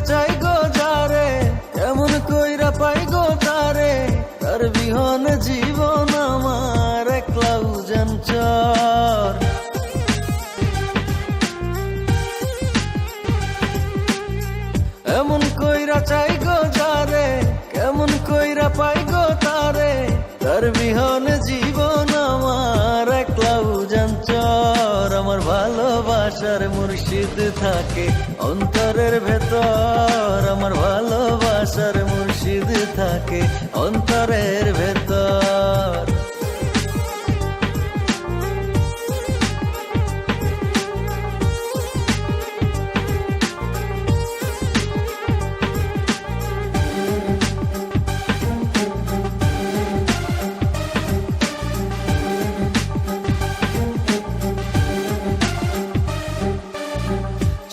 চাই গো যারে, কেমন কইরা পাই গো তারে, তার বিহনে জীবন আমার একলা উজান চর। এমন কইরা চাই গো যারে, কেমন কইরা পাই গো তারে, তার বিহনে জীবন আমার একলা উজান চর। আমার ভালোবাসার মুর্শিদ থাকে অন্তরের ভেতর, আমার ভালোবাসার মুর্শিদ থাকে অন্তরের ভেতর।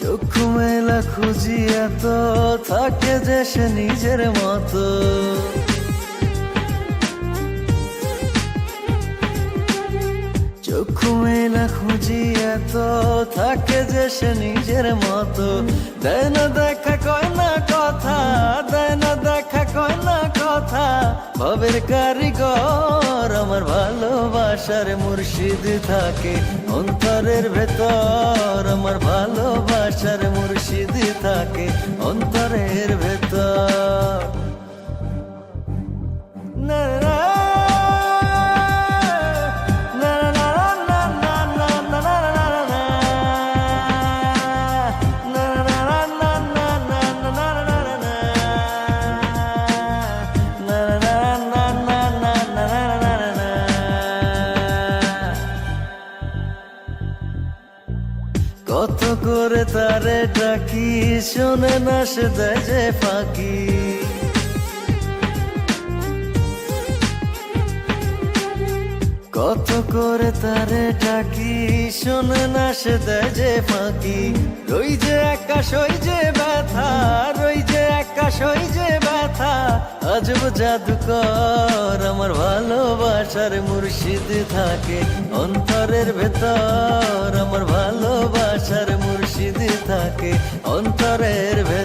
চক্ষু মেলা খুঁজি এত, থাকে যে সে নিজের মতো। চক্ষু মেলা খুঁজি এত, থাকে যে সে নিজের মতো। দেয় না দেখা কয় না কথা, দেয় না দেখা কয় না কথা, ভবের কারিগর। আমার ভালোবাসার মুর্শিদ থাকে অন্তরের ভেতর, আমার ভালোবাসার মুর্শিদ থাকে অন্তরের ভেতর। না না কত করে তারে ডাকি, শোনে না সে দেয় যে ফাঁকি। কত করে তারে ডাকি, শোনে না সে দেয় যে ফাঁকি। রই যে একা সই যে ব্যথা, রই যে একা সই যে ব্যথা, আজব জাদুকর। আমার ভালোবাসার মুর্শিদ থাকে অন্তরের ভেতর, আমার ভালোবাসার মুর্শিদ থাকে অন্তরের ভেতর।